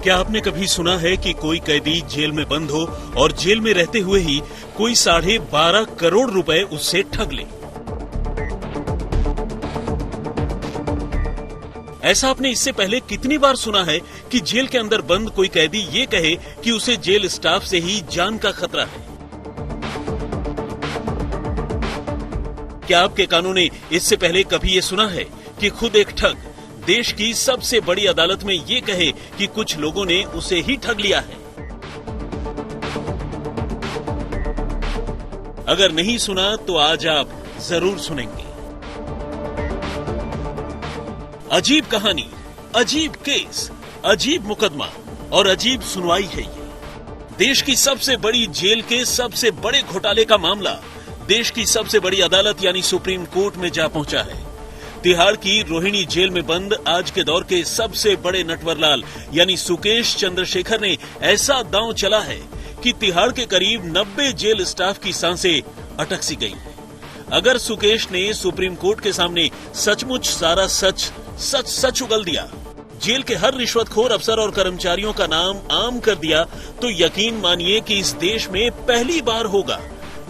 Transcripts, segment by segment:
क्या आपने कभी सुना है कि कोई कैदी जेल में बंद हो और जेल में रहते हुए ही कोई 12.5 करोड़ रुपए उससे ठग ले? ऐसा आपने इससे पहले कितनी बार सुना है कि जेल के अंदर बंद कोई कैदी ये कहे कि उसे जेल स्टाफ से ही जान का खतरा है? क्या आपके कानों ने इससे पहले कभी ये सुना है कि खुद एक ठग देश की सबसे बड़ी अदालत में ये कहे कि कुछ लोगों ने उसे ही ठग लिया है? अगर नहीं सुना तो आज आप जरूर सुनेंगे। अजीब कहानी, अजीब केस, अजीब मुकदमा और अजीब सुनवाई है ये। देश की सबसे बड़ी जेल के सबसे बड़े घोटाले का मामला देश की सबसे बड़ी अदालत यानी सुप्रीम कोर्ट में जा पहुंचा है। तिहाड़ की रोहिणी जेल में बंद आज के दौर के सबसे बड़े नटवरलाल यानी सुकेश चंद्रशेखर ने ऐसा दांव चला है कि तिहाड़ के करीब 90 जेल स्टाफ की सांसें अटक सी गई हैं। अगर सुकेश ने सुप्रीम कोर्ट के सामने सचमुच सारा सच उगल दिया, जेल के हर रिश्वतखोर अफसर और कर्मचारियों का नाम आम कर दिया, तो यकीन मानिए कि इस देश में पहली बार होगा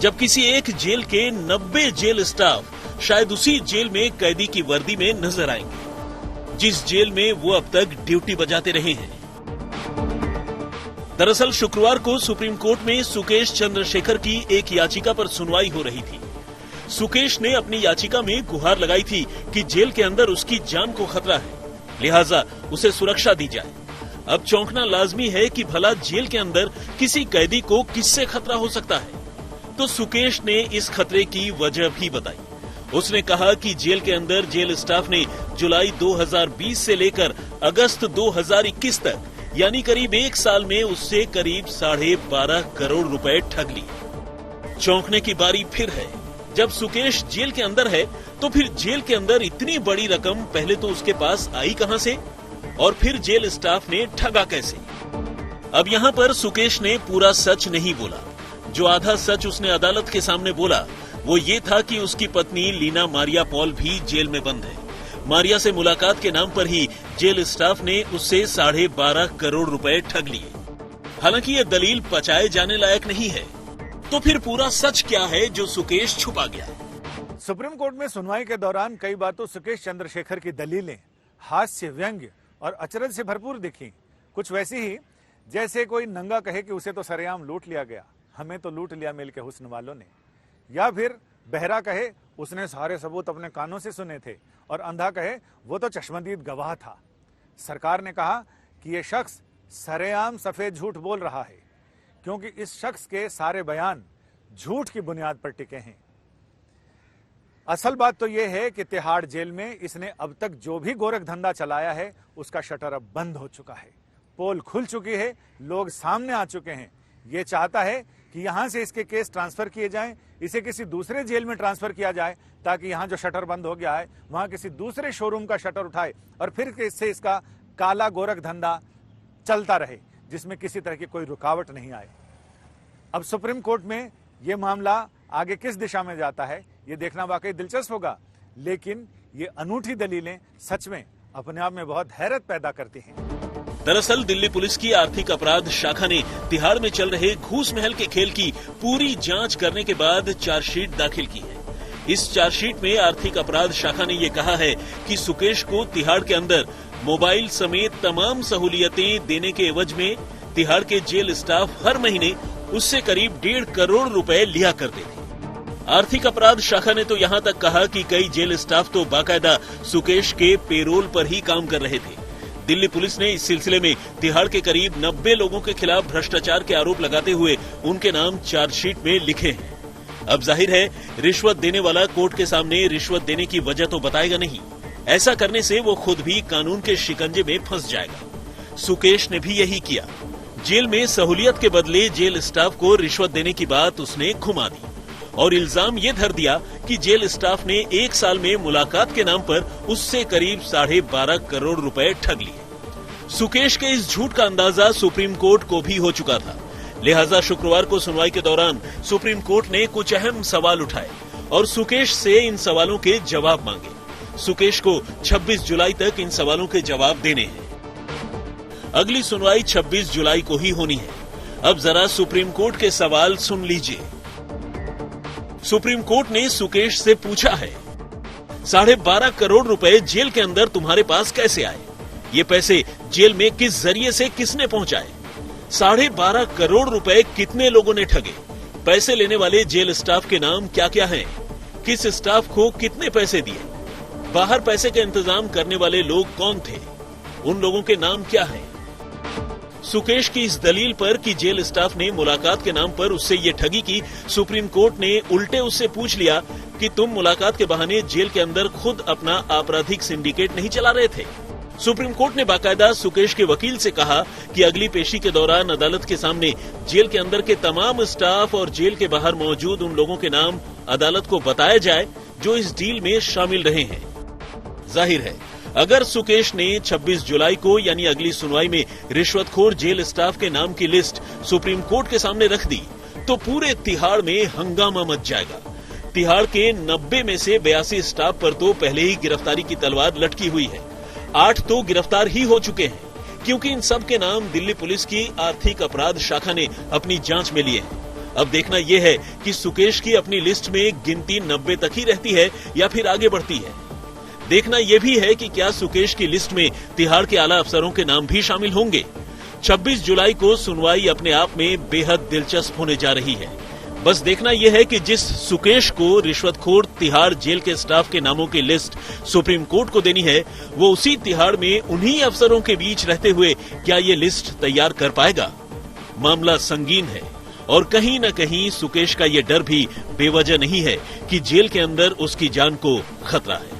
जब किसी एक जेल के 90 जेल स्टाफ शायद उसी जेल में कैदी की वर्दी में नजर आएंगे जिस जेल में वो अब तक ड्यूटी बजाते रहे हैं। दरअसल शुक्रवार को सुप्रीम कोर्ट में सुकेश चंद्रशेखर की एक याचिका पर सुनवाई हो रही थी। सुकेश ने अपनी याचिका में गुहार लगाई थी कि जेल के अंदर उसकी जान को खतरा है, लिहाजा उसे सुरक्षा दी जाए। अब चौंकना लाजमी है कि भला जेल के अंदर किसी कैदी को किससे खतरा हो सकता है? तो सुकेश ने इस खतरे की वजह भी बताई। उसने कहा कि जेल के अंदर जेल स्टाफ ने जुलाई 2020 से लेकर अगस्त 2021 तक यानी करीब 1 साल में उससे करीब 12.5 करोड़ रुपए ठग लिए। चौंकने की बारी फिर है। जब सुकेश जेल के अंदर है तो फिर जेल के अंदर इतनी बड़ी रकम पहले तो उसके पास आई कहां से और फिर जेल स्टाफ ने ठगा कैसे? अब यहां पर सुकेश ने पूरा सच नहीं बोला। जो आधा सच उसने अदालत के सामने बोला वो ये था कि उसकी पत्नी लीना मारिया पॉल भी जेल में बंद है। मारिया से मुलाकात के नाम पर ही जेल स्टाफ ने उससे 12.5 करोड़ रुपए ठग लिए। हालांकि ये दलील पचाए जाने लायक नहीं है। तो फिर पूरा सच क्या है जो सुकेश छुपा गया? सुप्रीम कोर्ट में सुनवाई के दौरान कई बातों सुकेश चंद्रशेखर की दलीलें हास्य, व्यंग्य और अचरज से भरपूर दिखी। कुछ वैसी ही जैसे कोई नंगा कहे कि उसे तो सरेआम लूट लिया गया, हमें तो लूट लिया मिल के हुस्न वालों ने। या फिर बहरा कहे उसने सारे सबूत अपने कानों से सुने थे, और अंधा कहे वो तो चश्मदीद गवाह था। सरकार ने कहा कि ये शख्स सरेआम सफेद झूठ बोल रहा है क्योंकि इस शख्स के सारे बयान झूठ की बुनियाद पर टिके हैं। असल बात तो यह है कि तिहाड़ जेल में इसने अब तक जो भी गोरख धंधा चलाया है उसका शटर अब बंद हो चुका है। पोल खुल चुकी है, लोग सामने आ चुके हैं। ये चाहता है कि यहां से इसके केस ट्रांसफर किए जाएं, इसे किसी दूसरे जेल में ट्रांसफर किया जाए ताकि यहां जो शटर बंद हो गया है वहां किसी दूसरे शोरूम का शटर उठाए और फिर इससे इसका काला गोरख धंधा चलता रहे जिसमें किसी तरह की कोई रुकावट नहीं आए। अब सुप्रीम कोर्ट में यह मामला आगे किस दिशा में जाता है ये देखना वाकई दिलचस्प होगा, लेकिन ये अनूठी दलीलें सच में अपने आप में बहुत हैरत पैदा करती हैं। दरअसल दिल्ली पुलिस की आर्थिक अपराध शाखा ने तिहाड़ में चल रहे घूस महल के खेल की पूरी जांच करने के बाद चार्जशीट दाखिल की है। इस चार्जशीट में आर्थिक अपराध शाखा ने ये कहा है कि सुकेश को तिहाड़ के अंदर मोबाइल समेत तमाम सहूलियतें देने के एवज में तिहाड़ के जेल स्टाफ हर महीने उससे करीब 1.5 करोड़ रुपए लिया करते थे। आर्थिक अपराध शाखा ने तो यहाँ तक कहा कि कई जेल स्टाफ तो बाकायदा सुकेश के पेरोल पर ही काम कर रहे थे। दिल्ली पुलिस ने इस सिलसिले में तिहाड़ के करीब 90 लोगों के खिलाफ भ्रष्टाचार के आरोप लगाते हुए उनके नाम चार्जशीट में लिखे हैं। अब जाहिर है रिश्वत देने वाला कोर्ट के सामने रिश्वत देने की वजह तो बताएगा नहीं। ऐसा करने से वो खुद भी कानून के शिकंजे में फंस जाएगा। सुकेश ने भी यही किया। जेल में सहूलियत के बदले जेल स्टाफ को रिश्वत देने की बात उसने घुमा दी और इल्जाम ये धर दिया कि जेल स्टाफ ने 1 साल में मुलाकात के नाम पर उससे करीब 12.5 करोड़ रुपए ठग लिए। सुकेश के इस झूठ का अंदाजा सुप्रीम कोर्ट को भी हो चुका था, लिहाजा शुक्रवार को सुनवाई के दौरान सुप्रीम कोर्ट ने कुछ अहम सवाल उठाए और सुकेश से इन सवालों के जवाब मांगे। सुकेश को 26 जुलाई तक इन सवालों के जवाब देने हैं। अगली सुनवाई 26 जुलाई को ही होनी है। अब जरा सुप्रीम कोर्ट के सवाल सुन लीजिए। सुप्रीम कोर्ट ने सुकेश से पूछा है, 12.5 करोड़ रुपए जेल के अंदर तुम्हारे पास कैसे आए? ये पैसे जेल में किस जरिए से किसने पहुंचाए? 12.5 करोड़ रुपए कितने लोगों ने ठगे? पैसे लेने वाले जेल स्टाफ के नाम क्या क्या हैं? किस स्टाफ को कितने पैसे दिए? बाहर पैसे का इंतजाम करने वाले लोग कौन थे? उन लोगों के नाम क्या हैं? सुकेश की इस दलील पर कि जेल स्टाफ ने मुलाकात के नाम पर उससे ये ठगी की, सुप्रीम कोर्ट ने उल्टे उससे पूछ लिया कि तुम मुलाकात के बहाने जेल के अंदर खुद अपना आपराधिक सिंडिकेट नहीं चला रहे थे? सुप्रीम कोर्ट ने बाकायदा सुकेश के वकील से कहा कि अगली पेशी के दौरान अदालत के सामने जेल के अंदर के तमाम स्टाफ और जेल के बाहर मौजूद उन लोगों के नाम अदालत को बताया जाए जो इस डील में शामिल रहे हैं। जाहिर है, अगर सुकेश ने 26 जुलाई को यानी अगली सुनवाई में रिश्वतखोर जेल स्टाफ के नाम की लिस्ट सुप्रीम कोर्ट के सामने रख दी तो पूरे तिहाड़ में हंगामा मच जाएगा। तिहाड़ के 90 में से 82 स्टाफ पर तो पहले ही गिरफ्तारी की तलवार लटकी हुई है। 8 तो गिरफ्तार ही हो चुके हैं, क्योंकि इन सब के नाम दिल्ली पुलिस की आर्थिक अपराध शाखा ने अपनी जांच में लिए हैं। अब देखना यह है कि सुकेश की अपनी लिस्ट में गिनती 90 तक ही रहती है या फिर आगे बढ़ती है। देखना यह भी है कि क्या सुकेश की लिस्ट में तिहाड़ के आला अफसरों के नाम भी शामिल होंगे। 26 जुलाई को सुनवाई अपने आप में बेहद दिलचस्प होने जा रही है। बस देखना यह है कि जिस सुकेश को रिश्वतखोर तिहाड़ जेल के स्टाफ के नामों की लिस्ट सुप्रीम कोर्ट को देनी है, वो उसी तिहाड़ में उन्हीं अफसरों के बीच रहते हुए क्या ये लिस्ट तैयार कर पाएगा? मामला संगीन है और कहीं न कहीं सुकेश का ये डर भी बेवजह नहीं है कि जेल के अंदर उसकी जान को खतरा है।